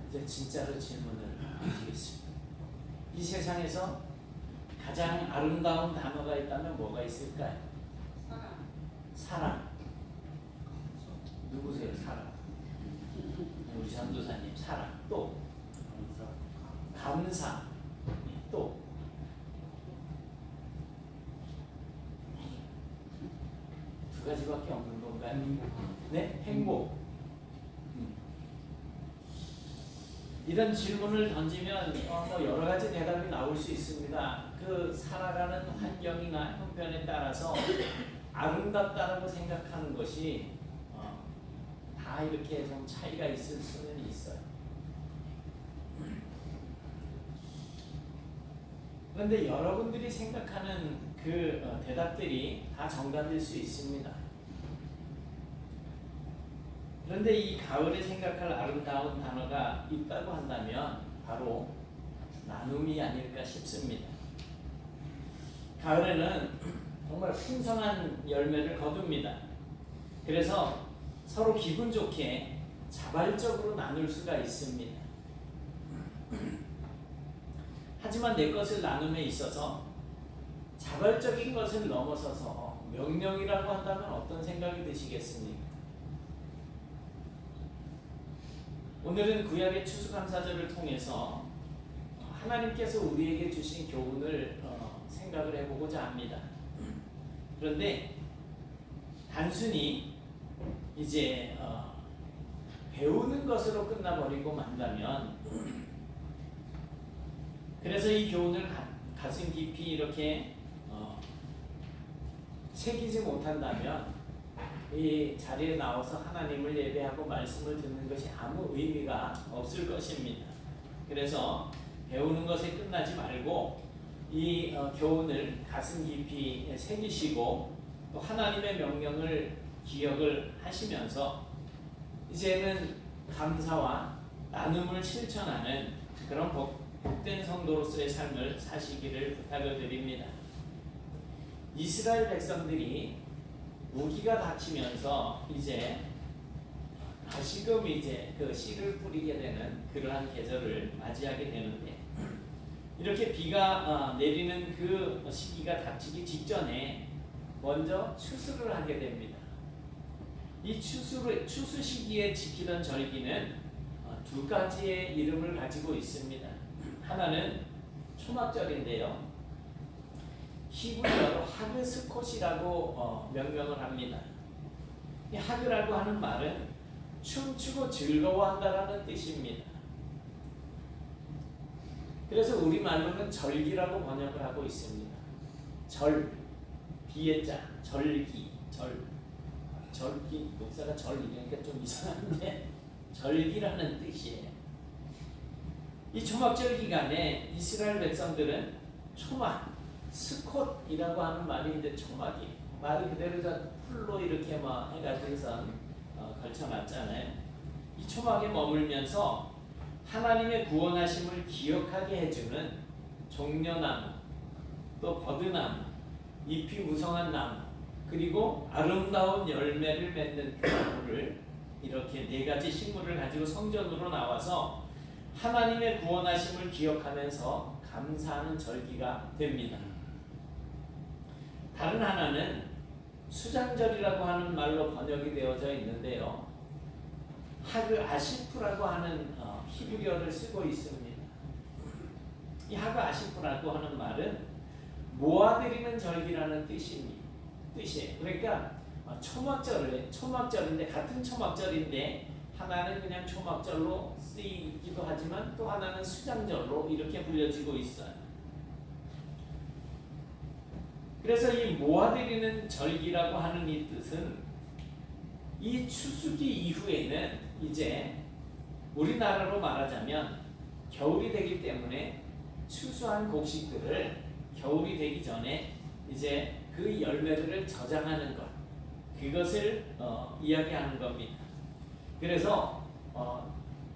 이제 진짜로 질문을 드리겠습니다. 이 세상에서 가장 아름다운 단어가 있다면 뭐가 있을까요? 사랑. 누구세요? 사랑. 우리 전도사님 사랑. 또 감사. 또 두 가지밖에 없는 건가요? 네? 행복. 이런 질문을 던지면 뭐 여러 가지 대답이 나올 수 있습니다. 그 살아가는 환경이나 형편에 따라서 아름답다라고 생각하는 것이 다 이렇게 좀 차이가 있을 수는 있어요. 그런데 여러분들이 생각하는 그 대답들이 다 정답일 수 있습니다. 그런데 이 가을에 생각할 아름다운 단어가 있다고 한다면 바로 나눔이 아닐까 싶습니다. 가을에는 정말 풍성한 열매를 거둡니다. 그래서 서로 기분 좋게 자발적으로 나눌 수가 있습니다. 하지만 내 것을 나눔에 있어서 자발적인 것을 넘어서서 명령이라고 한다면 어떤 생각이 드시겠습니까? 오늘은 구약의 추수감사절을 통해서 하나님께서 우리에게 주신 교훈을 생각을 해보고자 합니다. 그런데 단순히 이제 배우는 것으로 끝나버리고 만다면, 그래서 이 교훈을 가슴 깊이 이렇게 새기지 못한다면 이 자리에 나와서 하나님을 예배하고 말씀을 듣는 것이 아무 의미가 없을 것입니다. 그래서 배우는 것에 끝나지 말고 이 교훈을 가슴 깊이 새기시고 또 하나님의 명령을 기억을 하시면서 이제는 감사와 나눔을 실천하는 그런 복된 성도로서의 삶을 사시기를 부탁을 드립니다. 이스라엘 백성들이 우기가 닥치면서 이제 다시금 이제 그 씨를 뿌리게 되는 그러한 계절을 맞이하게 되는데, 이렇게 비가 내리는 그 시기가 닥치기 직전에 먼저 추수를 하게 됩니다. 이 추수 시기에 지키던 절기는 두 가지의 이름을 가지고 있습니다. 하나는 초막절인데요, 히브리어로 하그 스콧이라고 명명을 합니다. 이 하그라고 하는 말은 춤추고 즐거워한다라는 뜻입니다. 그래서 우리말로는 절기라고 번역을 하고 있습니다. 절, 비의자, 절기, 절기, 목사가 절이니까 좀 이상한데 절기라는 뜻이에요. 이 초막절 기간에 이스라엘 백성들은 초막, 스콧이라고 하는 말이 이제 초막이 말 그대로 풀로 이렇게 막 해가지고서 걸쳐놨잖아요. 이 초막에 머물면서 하나님의 구원하심을 기억하게 해주는 종려나무, 또 버드나무, 잎이 무성한 나무, 그리고 아름다운 열매를 맺는 그 나무를 이렇게 네 가지 식물을 가지고 성전으로 나와서 하나님의 구원하심을 기억하면서 감사하는 절기가 됩니다. 다른 하나는 수장절이라고 하는 말로 번역이 되어져 있는데요, 하그 아시프라고 하는 히브리어를 쓰고 있습니다. 이 하그 아시프라고 하는 말은 모아드리는 절기라는 뜻이에요. 그러니까 초막절인데, 같은 초막절인데 하나는 그냥 초막절로 쓰이기도 하지만 또 하나는 수장절로 이렇게 불려지고 있어요. 그래서 이 모아드리는 절기라고 하는 이 뜻은 이 추수기 이후에는 이제 우리나라로 말하자면 겨울이 되기 때문에 추수한 곡식들을 겨울이 되기 전에 이제 그 열매들을 저장하는 것, 그것을 이야기하는 겁니다. 그래서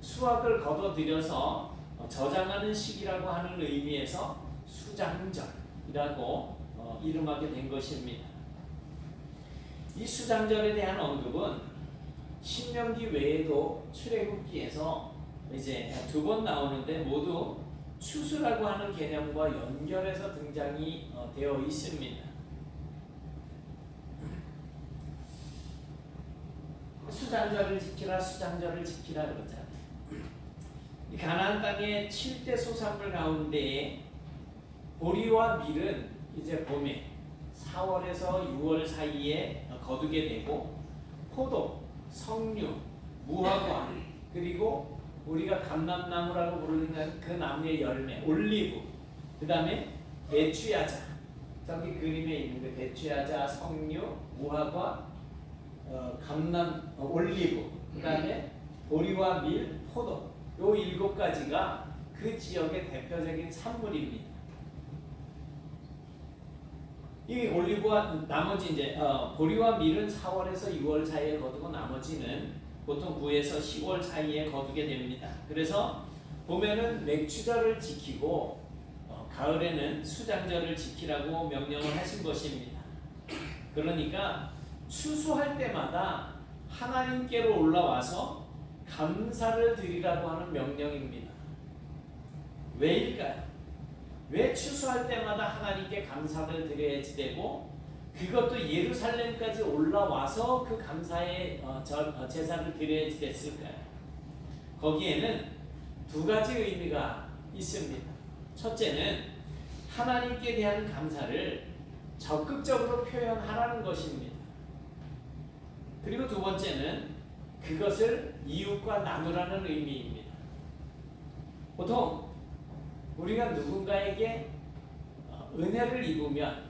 수확을 거둬들여서 저장하는 시기라고 하는 의미에서 수장절이라고 이름하게 된 것입니다. 이 수장절에 대한 언급은 신명기 외에도 출애굽기에서 이제 두 번 나오는데 모두 추수라고 하는 개념과 연결해서 등장이 되어 있습니다. 수장절을 지키라, 수장절을 지키라 그러잖아요. 이 가나안 땅의 7대 소산물 가운데 보리와 밀은 이제 봄에 4월에서 6월 사이에 거두게 되고, 포도, 석류, 무화과, 그리고 우리가 감람나무라고 부르는 그 나무의 열매, 올리브, 그 다음에 대추야자, 저기 그림에 있는 그 대추야자, 석류, 무화과, 올리브, 그 다음에 보리와 밀, 포도, 요 7가지가 그 지역의 대표적인 산물입니다. 이 올리브와 나머지 이제 보리와 밀은 4월에서 6월 사이에 거두고 나머지는 보통 9에서 10월 사이에 거두게 됩니다. 그래서 봄에는 맥추절을 지키고 가을에는 수장절을 지키라고 명령을 하신 것입니다. 그러니까 추수할 때마다 하나님께로 올라와서 감사를 드리라고 하는 명령입니다. 왜일까요? 왜 추수할 때마다 하나님께 감사를 드려야지 되고, 그것도 예루살렘까지 올라와서 그 감사의 제사를 드려야지 됐을까요? 거기에는 두 가지 의미가 있습니다. 첫째는 하나님께 대한 감사를 적극적으로 표현하라는 것입니다. 그리고 두 번째는 그것을 이웃과 나누라는 의미입니다. 보통 우리가 누군가에게 은혜를 입으면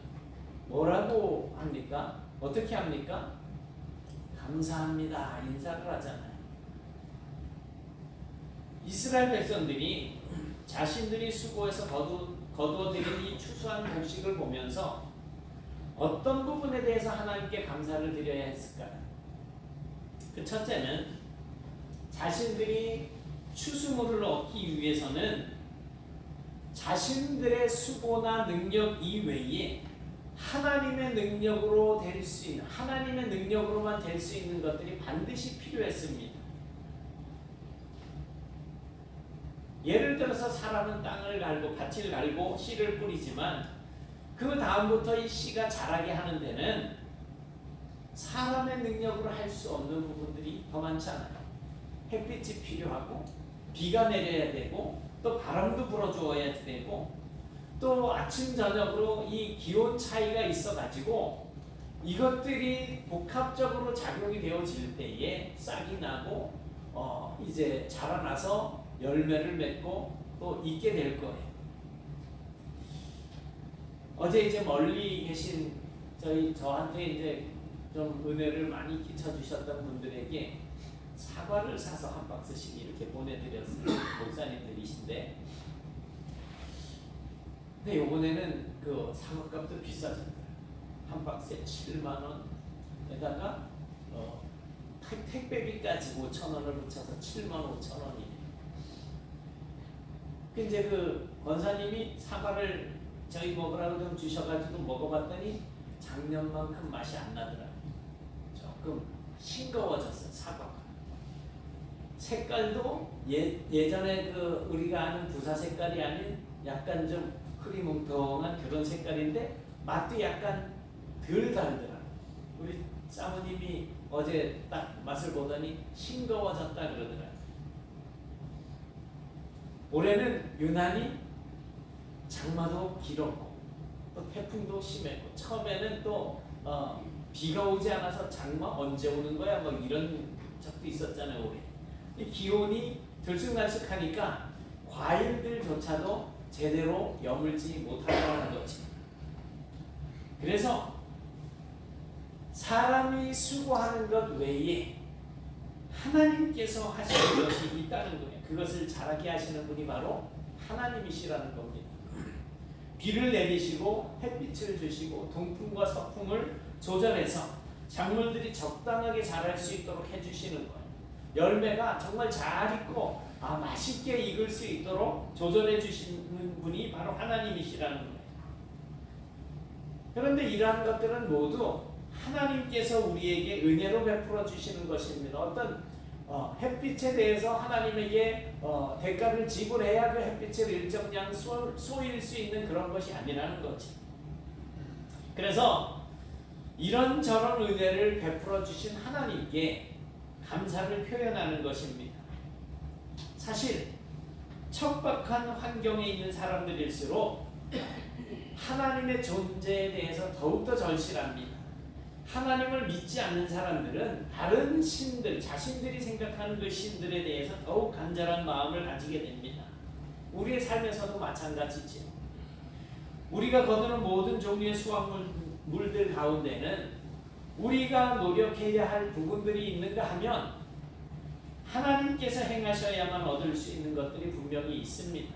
뭐라고 합니까? 어떻게 합니까? 감사합니다. 인사를 하잖아요. 이스라엘 백성들이 자신들이 수고해서 거두어들인 이 추수한 곡식을 보면서 어떤 부분에 대해서 하나님께 감사를 드려야 했을까요? 그 첫째는 자신들이 추수물을 얻기 위해서는 자신들의 수고나 능력 이외에 하나님의 능력으로 될 수 있는, 하나님의 능력으로만 될 수 있는 것들이 반드시 필요했습니다. 예를 들어서 사람은 땅을 갈고 밭을 갈고 씨를 뿌리지만 그 다음부터 이 씨가 자라게 하는 데는 사람의 능력으로 할 수 없는 부분들이 더 많잖아요. 햇빛이 필요하고 비가 내려야 되고 또 바람도 불어주어야 되고 또 아침 저녁으로 이 기온 차이가 있어가지고 이것들이 복합적으로 작용이 되어질 때에 싹이 나고 이제 자라나서 열매를 맺고 또 있게 될 거예요. 어제 이제 멀리 계신 저한테 이제 좀 은혜를 많이 끼쳐주셨던 분들에게 사과를 사서 한 박스씩 이렇게 보내드렸어요. 목사님들이신데, 근데 요번에는 그 사과값도 비싸졌더라고요. 한 박스에 7만 원에다가 택배비까지 5,000원을 붙여서 75,000원이에요. 이제 그 권사님이 사과를 저희 먹으라고 좀 주셔가지고 먹어봤더니 작년만큼 맛이 안 나더라고요. 조금 싱거워졌어요, 사과가. 색깔도 예전에 그 우리가 아는 부사 색깔이 아닌 약간 좀 흐리멍텅한 그런 색깔인데 맛도 약간 덜 달더라고요. 우리 사모님이 어제 딱 맛을 보더니 싱거워졌다 그러더라고요. 올해는 유난히 장마도 길었고 또 태풍도 심했고 처음에는 또 비가 오지 않아서 장마 언제 오는 거야 뭐 이런 적도 있었잖아요. 올해 이 기온이 들쑥날쑥하니까 과일들조차도 제대로 여물지 못하는 거지. 그래서 사람이 수고하는 것 외에 하나님께서 하시는 것이 있다는 거예요. 그것을 잘하게 하시는 분이 바로 하나님이시라는 겁니다. 비를 내리시고 햇빛을 주시고 동풍과 서풍을 조절해서 작물들이 적당하게 자랄 수 있도록 해주시는 거예요. 열매가 정말 잘 익고 맛있게 익을 수 있도록 조절해 주시는 분이 바로 하나님이시라는 거예요. 그런데 이러한 것들은 모두 하나님께서 우리에게 은혜로 베풀어 주시는 것입니다. 어떤 햇빛에 대해서 하나님에게 대가를 지불해야 그 햇빛을 일정량 쏘일 수 있는 그런 것이 아니라는 거지. 그래서 이런저런 은혜를 베풀어 주신 하나님께 감사를 표현하는 것입니다. 사실 척박한 환경에 있는 사람들일수록 하나님의 존재에 대해서 더욱더 절실합니다. 하나님을 믿지 않는 사람들은 다른 신들, 자신들이 생각하는 그 신들에 대해서 더욱 간절한 마음을 가지게 됩니다. 우리의 삶에서도 마찬가지지요. 우리가 거두는 모든 종류의 수확물들 가운데는 우리가 노력해야 할 부분들이 있는가 하면 하나님께서 행하셔야만 얻을 수 있는 것들이 분명히 있습니다.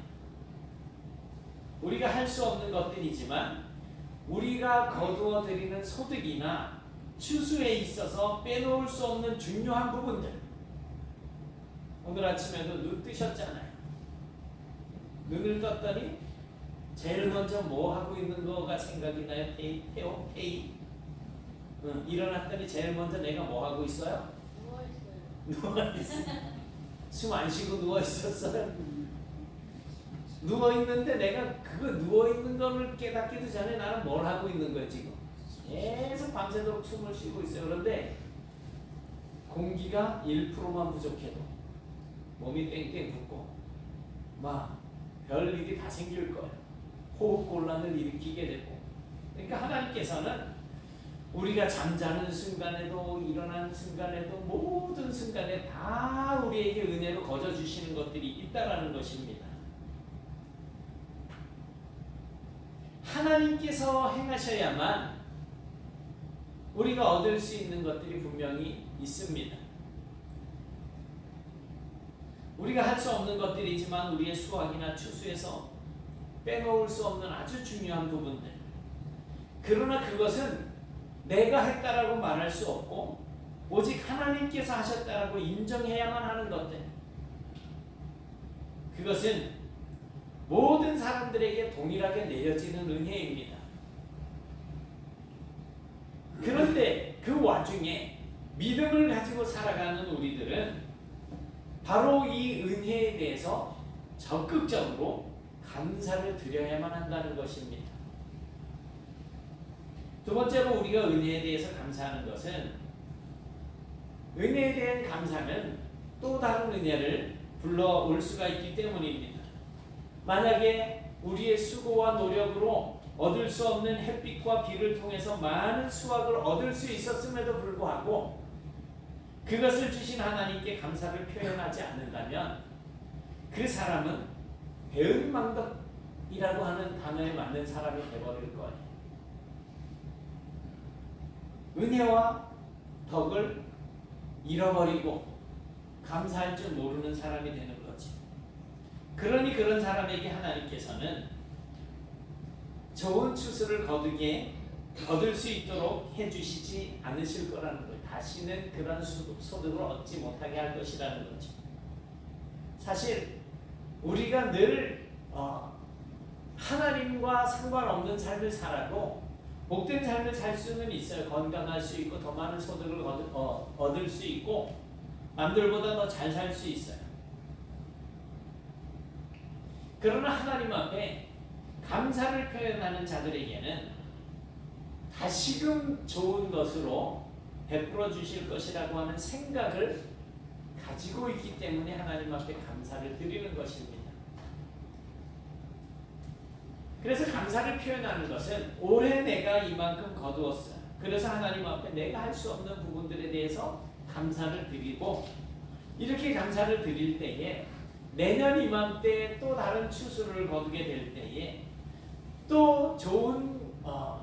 우리가 할 수 없는 것들이지만 우리가 거두어 드리는 소득이나 추수에 있어서 빼놓을 수 없는 중요한 부분들. 오늘 아침에도 눈 뜨셨잖아요. 눈을 떴더니 제일 먼저 뭐 하고 있는 거가 생각이 나요? 페이. 일어났더니 제일 먼저 내가 뭐 하고 있어요? 누워있어요. 숨 안 쉬고 누워있었어요. 누워있는데 내가 그거 누워있는 거를 깨닫기도 전에 나는 뭘 하고 있는 거야 지금. 계속 밤새도록 숨을 쉬고 있어요. 그런데 공기가 1%만 부족해도 몸이 땡땡 붓고 막 별일이 다 생길 거예요. 호흡곤란을 일으키게 되고. 그러니까 하나님께서는 우리가 잠자는 순간에도 일어나는 순간에도 모든 순간에 다 우리에게 은혜로 거저주시는 것들이 있다라는 것입니다. 하나님께서 행하셔야만 우리가 얻을 수 있는 것들이 분명히 있습니다. 우리가 할 수 없는 것들이지만 우리의 수확이나 추수에서 빼놓을 수 없는 아주 중요한 부분들. 그러나 그것은 내가 했다라고 말할 수 없고 오직 하나님께서 하셨다라고 인정해야만 하는 것들. 그것은 모든 사람들에게 동일하게 내려지는 은혜입니다. 그런데 그 와중에 믿음을 가지고 살아가는 우리들은 바로 이 은혜에 대해서 적극적으로 감사를 드려야만 한다는 것입니다. 두 번째로 우리가 은혜에 대해서 감사하는 것은 은혜에 대한 감사는 또 다른 은혜를 불러올 수가 있기 때문입니다. 만약에 우리의 수고와 노력으로 얻을 수 없는 햇빛과 비를 통해서 많은 수확을 얻을 수 있었음에도 불구하고 그것을 주신 하나님께 감사를 표현하지 않는다면 그 사람은 배은망덕이라고 하는 단어에 맞는 사람이 되어버릴 거예요. 은혜와 덕을 잃어버리고 감사할 줄 모르는 사람이 되는 거지. 그러니 그런 사람에게 하나님께서는 좋은 추수를 거둘 수 있도록 해주시지 않으실 거라는 거예요. 다시는 그런 소득을 얻지 못하게 할 것이라는 거죠. 사실 우리가 늘 하나님과 상관없는 삶을 살아도 복된 삶을 살 수는 있어요. 건강할 수 있고 더 많은 소득을 얻을 수 있고 남들보다 더 잘 살 수 있어요. 그러나 하나님 앞에 감사를 표현하는 자들에게는 다시금 좋은 것으로 베풀어 주실 것이라고 하는 생각을 가지고 있기 때문에 하나님 앞에 감사를 드리는 것입니다. 그래서 감사를 표현하는 것은 올해 내가 이만큼 거두었어요. 그래서 하나님 앞에 내가 할 수 없는 부분들에 대해서 감사를 드리고 이렇게 감사를 드릴 때에 내년 이맘때 또 다른 추수를 거두게 될 때에 또 좋은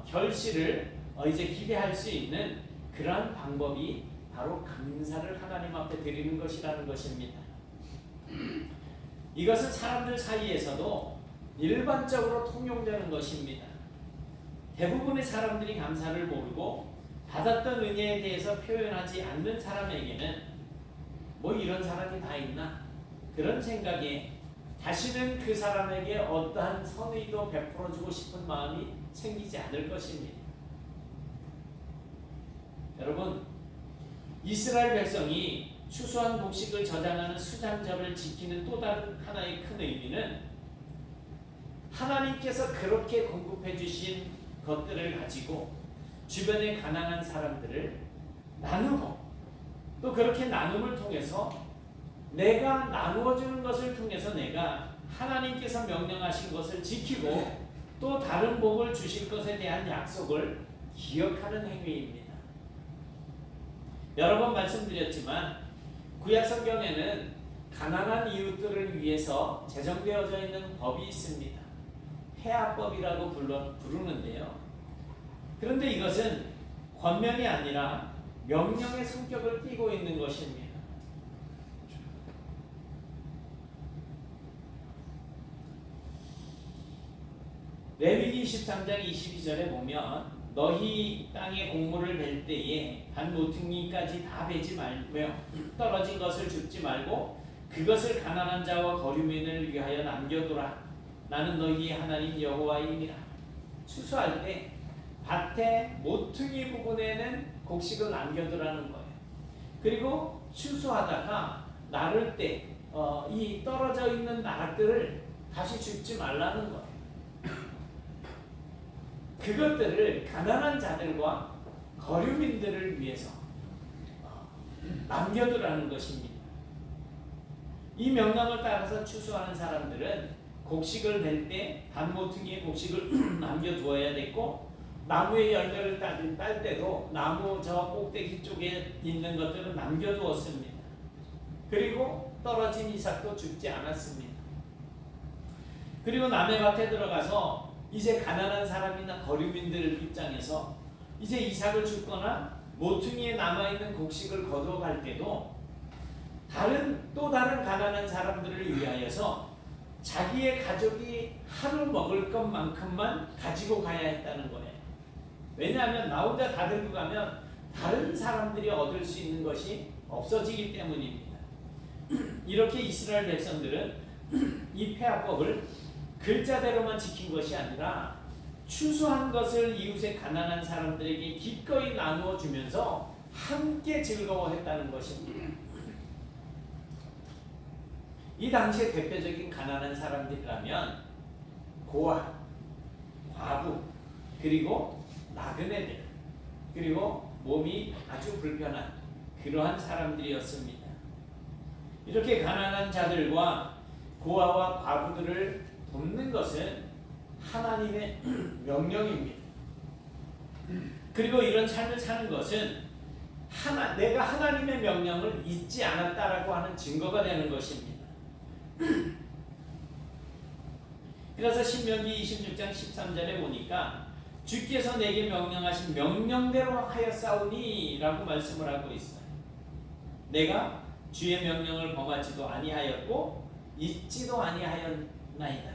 결실을 이제 기대할 수 있는 그러한 방법이 바로 감사를 하나님 앞에 드리는 것이라는 것입니다. 이것은 사람들 사이에서도 일반적으로 통용되는 것입니다. 대부분의 사람들이 감사를 모르고 받았던 은혜에 대해서 표현하지 않는 사람에게는 뭐 이런 사람이 다 있나? 그런 생각에 다시는 그 사람에게 어떠한 선의도 베풀어주고 싶은 마음이 생기지 않을 것입니다. 여러분, 이스라엘 백성이 추수한 곡식을 저장하는 수장접을 지키는 또 다른 하나의 큰 의미는 하나님께서 그렇게 공급해 주신 것들을 가지고 주변의 가난한 사람들을 나누고, 또 그렇게 나눔을 통해서 내가 나누어 주는 것을 통해서 내가 하나님께서 명령하신 것을 지키고 또 다른 복을 주실 것에 대한 약속을 기억하는 행위입니다. 여러 번 말씀드렸지만 구약 성경에는 가난한 이웃들을 위해서 제정되어져 있는 법이 있습니다. 회합법이라고 부르는데요. 그런데 이것은 권면이 아니라 명령의 성격을 띠고 있는 것입니다. 레위기 23장 22절에 보면 너희 땅의 곡물을 벨 때에 반 모퉁이까지 다 베지 말며 떨어진 것을 줍지 말고 그것을 가난한 자와 거류민을 위하여 남겨두라. 나는 너희의 하나님 여호와이니라. 추수할 때 밭의 모퉁이 부분에는 곡식을 남겨두라는 거예요. 그리고 추수하다가 나를 때 이 떨어져 있는 나락들을 다시 줍지 말라는 거예요. 그것들을 가난한 자들과 거류민들을 위해서 남겨두라는 것입니다. 이 명령을 따라서 추수하는 사람들은 곡식을 벨 때 단모퉁이에 곡식을 남겨두어야 됐고, 나무의 열매를 딸 때도 나무 저 꼭대기 쪽에 있는 것들은 남겨두었습니다. 그리고 떨어진 이삭도 줍지 않았습니다. 그리고 남의 밭에 들어가서 이제 가난한 사람이나 거류민들 입장에서 이제 이삭을 줍거나 모퉁이에 남아있는 곡식을 거두어갈 때도 또 다른 가난한 사람들을 위하여서 자기의 가족이 하루 먹을 것만큼만 가지고 가야 했다는 거예요. 왜냐하면 나 혼자 다 들고 가면 다른 사람들이 얻을 수 있는 것이 없어지기 때문입니다. 이렇게 이스라엘 백성들은 이 폐하법을 글자대로만 지킨 것이 아니라 추수한 것을 이웃의 가난한 사람들에게 기꺼이 나누어 주면서 함께 즐거워했다는 것입니다. 이 당시의 대표적인 가난한 사람들이라면 고아, 과부, 그리고 나그네들, 그리고 몸이 아주 불편한 그러한 사람들이었습니다. 이렇게 가난한 자들과 고아와 과부들을 돕는 것은 하나님의 명령입니다. 그리고 이런 삶을 사는 것은 내가 하나님의 명령을 잊지 않았다라고 하는 증거가 되는 것입니다. 그래서 신명기 26장 13절에 보니까 주께서 내게 명령하신 명령대로 하였사오니 라고 말씀을 하고 있어요. 내가 주의 명령을 범하지도 아니하였고 잊지도 아니하였나이다.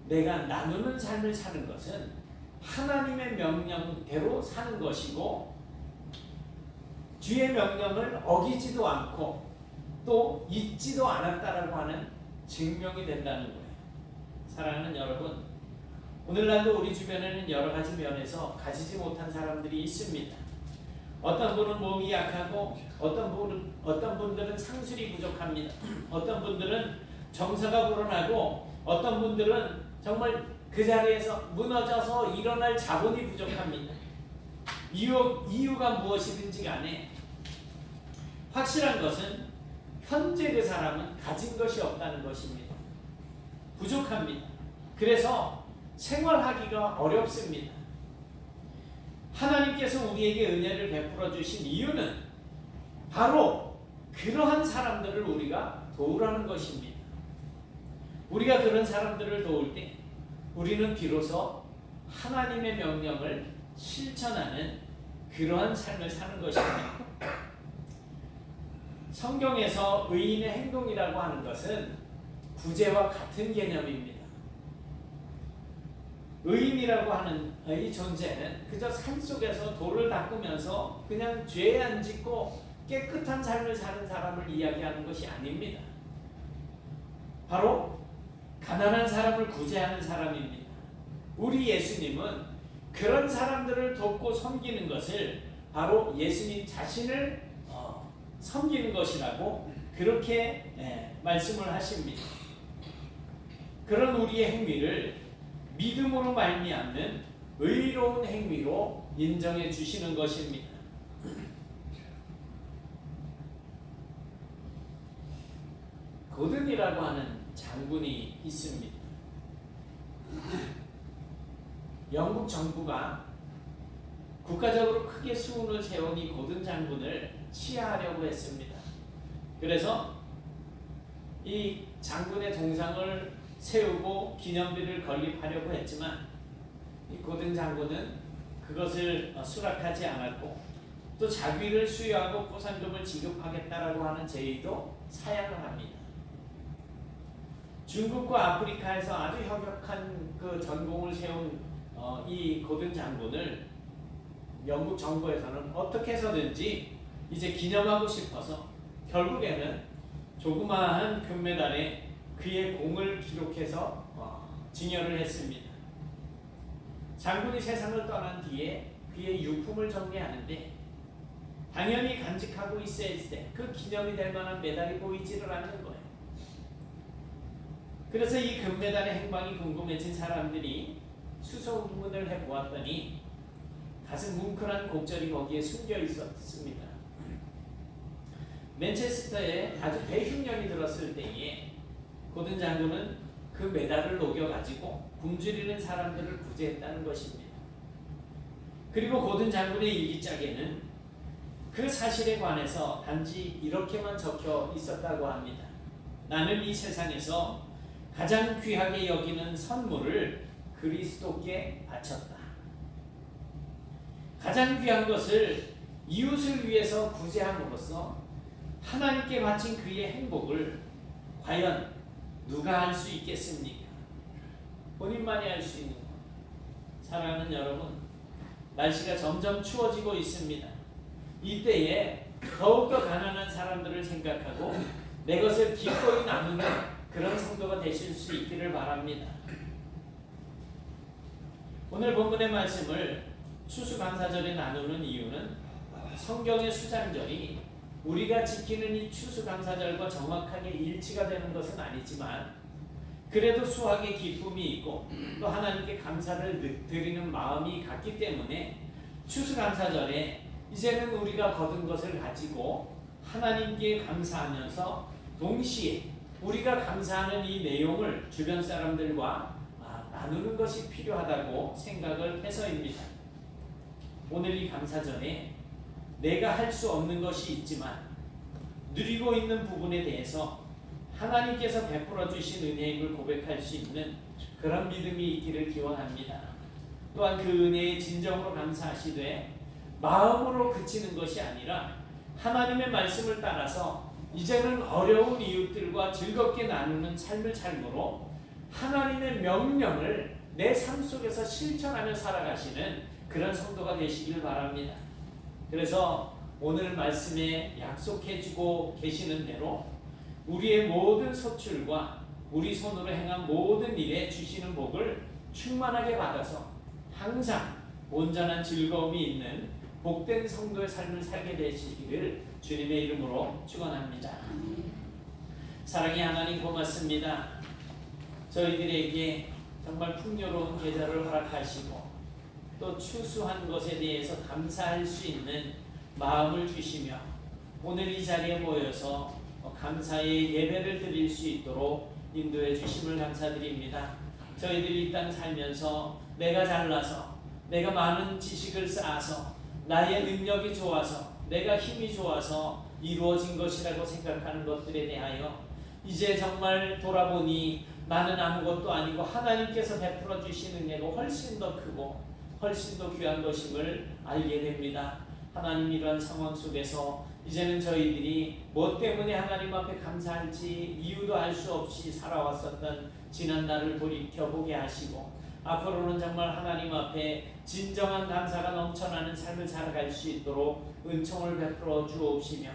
내가 나누는 삶을 사는 것은 하나님의 명령대로 사는 것이고 주의 명령을 어기지도 않고 또 잊지도 않았다라고 하는 증명이 된다는 거예요. 사랑하는 여러분, 오늘날도 우리 주변에는 여러 가지 면에서 가지지 못한 사람들이 있습니다. 어떤 분은 몸이 약하고 어떤 분들은 상술이 부족합니다. 어떤 분들은 정서가 불어나고 어떤 분들은 정말 그 자리에서 무너져서 일어날 자본이 부족합니다. 이유가 무엇이든지 간에 확실한 것은 현재 그 사람은 가진 것이 없다는 것입니다. 부족합니다. 그래서 생활하기가 어렵습니다. 하나님께서 우리에게 은혜를 베풀어 주신 이유는 바로 그러한 사람들을 우리가 도우라는 것입니다. 우리가 그런 사람들을 도울 때 우리는 비로소 하나님의 명령을 실천하는 그러한 삶을 사는 것입니다. 성경에서 의인의 행동이라고 하는 것은 구제와 같은 개념입니다. 의인이라고 하는 이 존재는 그저 산속에서 돌을 닦으면서 그냥 죄 안 짓고 깨끗한 삶을 사는 사람을 이야기하는 것이 아닙니다. 바로 가난한 사람을 구제하는 사람입니다. 우리 예수님은 그런 사람들을 돕고 섬기는 것을 바로 예수님 자신을 섬기는 것이라고 그렇게 말씀을 하십니다. 그런 우리의 행위를 믿음으로 말미암는 의로운 행위로 인정해 주시는 것입니다. 고든이라고 하는 장군이 있습니다. 영국 정부가 국가적으로 크게 수운을 세운 이 고든 장군을 치하하려고 했습니다. 그래서 이 장군의 동상을 세우고 기념비를 건립하려고 했지만 이 고든 장군은 그것을 수락하지 않았고 또 자귀를 수여하고 포상금을 지급하겠다라고 하는 제의도 사양을 합니다. 중국과 아프리카에서 아주 혁혁한 그 전공을 세운 이 고든 장군을 영국 정부에서는 어떻게 해서든지 이제 기념하고 싶어서 결국에는 조그마한 금메달에 그의 공을 기록해서 증여를 했습니다. 장군이 세상을 떠난 뒤에 그의 유품을 정리하는데 당연히 간직하고 있어야 할 때 그 기념이 될 만한 메달이 보이지를 않는 거예요. 그래서 이 금메달의 행방이 궁금해진 사람들이 수소문을 해보았더니 가슴 뭉클한 곡절이 거기에 숨겨 있었습니다. 맨체스터에 아주 대흉년이 들었을 때에 고든 장군은 그 메달을 녹여가지고 굶주리는 사람들을 구제했다는 것입니다. 그리고 고든 장군의 일기장에는 그 사실에 관해서 단지 이렇게만 적혀 있었다고 합니다. 나는 이 세상에서 가장 귀하게 여기는 선물을 그리스도께 바쳤다. 가장 귀한 것을 이웃을 위해서 구제함으로써 하나님께 바친 그의 행복을 과연 누가 할 수 있겠습니까? 본인만이 할 수 있는 것. 사랑하는 여러분, 날씨가 점점 추워지고 있습니다. 이때에 더욱더 가난한 사람들을 생각하고 내 것을 기꺼이 나누는 그런 성도가 되실 수 있기를 바랍니다. 오늘 본문의 말씀을 추수감사절에 나누는 이유는 성경의 수장절이 우리가 지키는 이 추수감사절과 정확하게 일치가 되는 것은 아니지만 그래도 수확의 기쁨이 있고 또 하나님께 감사를 드리는 마음이 같기 때문에 추수감사절에 이제는 우리가 거둔 것을 가지고 하나님께 감사하면서 동시에 우리가 감사하는 이 내용을 주변 사람들과 나누는 것이 필요하다고 생각을 해서입니다. 오늘 이 감사절에 내가 할 수 없는 것이 있지만 누리고 있는 부분에 대해서 하나님께서 베풀어 주신 은혜임을 고백할 수 있는 그런 믿음이 있기를 기원합니다. 또한 그 은혜에 진정으로 감사하시되 마음으로 그치는 것이 아니라 하나님의 말씀을 따라서 이제는 어려운 이웃들과 즐겁게 나누는 삶을 삶으로 하나님의 명령을 내 삶 속에서 실천하며 살아가시는 그런 성도가 되시길 바랍니다. 그래서 오늘 말씀에 약속해주고 계시는 대로 우리의 모든 소출과 우리 손으로 행한 모든 일에 주시는 복을 충만하게 받아서 항상 온전한 즐거움이 있는 복된 성도의 삶을 살게 되시기를 주님의 이름으로 축원합니다. 사랑의 하나님 고맙습니다. 저희들에게 정말 풍요로운 계절을 허락하시고 또 추수한 것에 대해서 감사할 수 있는 마음을 주시며 오늘 이 자리에 모여서 감사의 예배를 드릴 수 있도록 인도해 주심을 감사드립니다. 저희들이 이 땅 살면서 내가 잘나서 내가 많은 지식을 쌓아서 나의 능력이 좋아서 내가 힘이 좋아서 이루어진 것이라고 생각하는 것들에 대하여 이제 정말 돌아보니 나는 아무것도 아니고 하나님께서 베풀어 주신 은혜가 훨씬 더 크고 훨씬 더 귀한 것임을 알게 됩니다. 하나님 이러한 상황 속에서 이제는 저희들이 뭐 때문에 하나님 앞에 감사할지 이유도 알 수 없이 살아왔었던 지난 날을 돌이켜보게 하시고 앞으로는 정말 하나님 앞에 진정한 감사가 넘쳐나는 삶을 살아갈 수 있도록 은총을 베풀어 주옵시며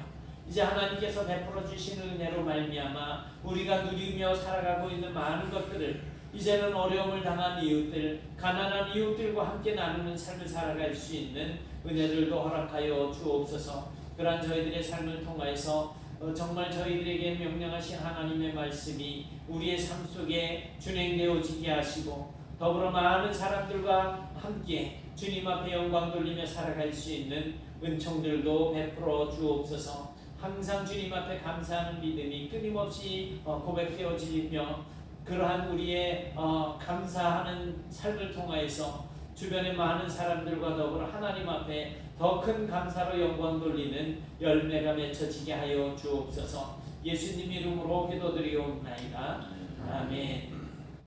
이제 하나님께서 베풀어 주신 은혜로 말미암아 우리가 누리며 살아가고 있는 많은 것들을 이제는 어려움을 당한 이웃들, 가난한 이웃들과 함께 나누는 삶을 살아갈 수 있는 은혜들도 허락하여 주옵소서. 그러한 저희들의 삶을 통하여서 정말 저희들에게 명령하신 하나님의 말씀이 우리의 삶 속에 준행되어지게 하시고 더불어 많은 사람들과 함께 주님 앞에 영광 돌리며 살아갈 수 있는 은총들도 베풀어 주옵소서. 항상 주님 앞에 감사하는 믿음이 끊임없이 고백되어지며 그러한 우리의 감사하는 삶을 통하여서 주변의 많은 사람들과 더불어 하나님 앞에 더 큰 감사로 영광 돌리는 열매가 맺혀지게 하여 주옵소서. 예수님 이름으로 기도드리옵나이다. 아멘.